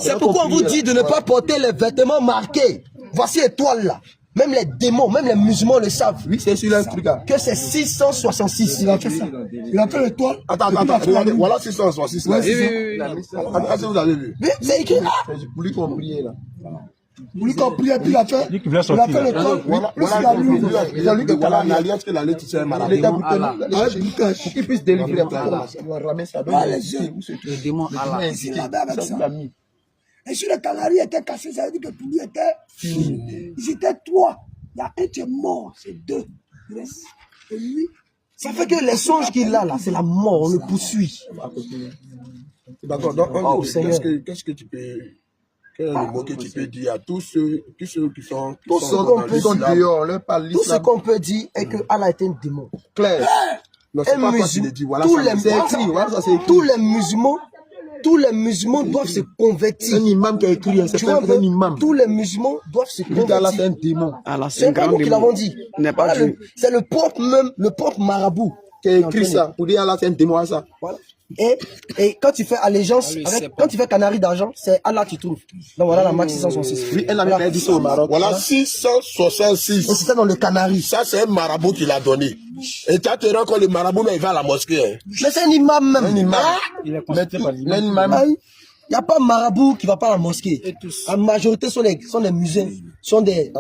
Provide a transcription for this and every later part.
C'est pourquoi on vous dit de ne pas porter les vêtements marqués. Voici l'étoile là. Même les démons, même les musulmans le savent. Oui, c'est sur un truc là. Que c'est 666. Il a fait ça. Il a fait l'étoile. Attends, regardez, voilà 666 là. Oui. Est-ce que vous avez vu? Oui, c'est écrit là. C'est pour lui qu'on priait là. Pour lui qu'on priait, puis il a fait l'étoile. Voilà l'alliance que la lettre c'est un marabout. Il est pour qu'il puisse délivrer les plans. Le démon Allah. Et sur les Canaries étaient cassés, ça veut dire que pour lui était fini. Ils étaient 3. Il y a un qui est mort, c'est 2. Et lui, ça fait que les songes qu'il a là, c'est la mort, on le poursuit. D'accord, donc qu'est-ce que tu peux. Quel est le mot que tu peux dire à tous ceux qui sont Tout ce qu'on peut dire est que Allah est un démon. Clair. Non, c'est pas facile de dire. Voilà, tous les musulmans doivent se convertir. Un imam qui a écrit, c'est un imam. Tous les musulmans doivent se convertir. Allah, c'est un démon. C'est pas nous qui l'avons dit. C'est le propre marabout qui a écrit ça. Pour dire Allah, c'est un démon, ça. Voilà. Et quand tu fais allégeance, quand tu fais canari d'argent, c'est Allah tu trouves. Donc voilà la marque 666. Oui, elle avait dit ça au Maroc. Voilà 666. Et c'était dans le canari. Ça, c'est un marabout qui l'a donné. Et tu te rends compte, le marabout, mais il va à la mosquée. Mais c'est un imam même. Un imam. Il n'y a pas marabout qui va pas à la mosquée. La majorité sont des musulmans, sont des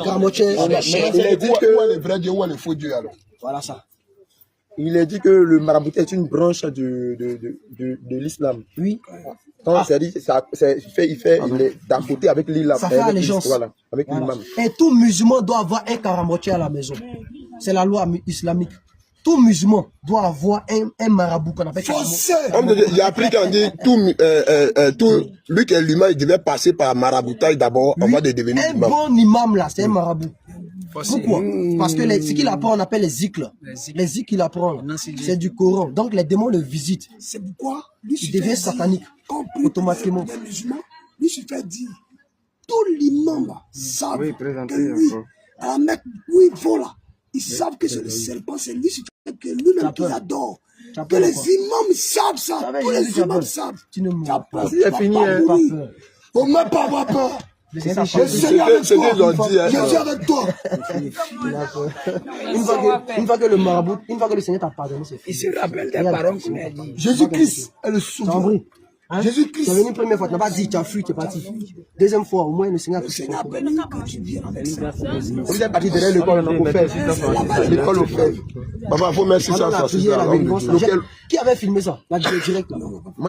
caramotiers. Il a dit que où est le vrai Dieu, où est le faux Dieu alors. Voilà ça. Il a dit que le marabout est une branche de l'islam. Oui. Quand il est d'à côté avec l'islam. Ça fait allégeance. Voilà, avec l'imam. Et tout musulman doit avoir un caramotier à la maison. C'est la loi islamique. Tout musulman doit avoir un marabout qu'on appelle caramotier. Il a appris qu'on dit tout lui qui est l'imam, il devait passer par maraboutage d'abord avant de devenir imam. imam. Un bon imam là, c'est un marabout. Pourquoi? Parce que ce qu'il apprend, on appelle les zikr. Les zikr qu'il apprend, c'est du Coran. Donc les démons le visitent. C'est pourquoi il devient satanique automatiquement. Lui se fait dire, tous l'imam savent que lui, à la Mecque où ils vont là, ils savent que c'est le serpent, c'est lui que lui-même qui adore. Que les imams savent ça, tous les imams savent. Tu ne mourras pas. C'est fini. Faut même pas avoir peur. Je suis avec toi. Une fois que le marabout, une fois que le Seigneur t'a pardonné, c'est fini. Il se rappelle des paroles qu'on a dit. Jésus-Christ est le souverain. Jésus-Christ. Tu es venu une première fois, tu n'as pas dit, tu as fui, tu es parti. Deuxième fois, au moins le Seigneur a béni que tu viens avec ça. Vous êtes parti derrière l'école, on a fait. L'école au fait. Papa, il faut mettre 666. Qui avait filmé ça? Là, direct là.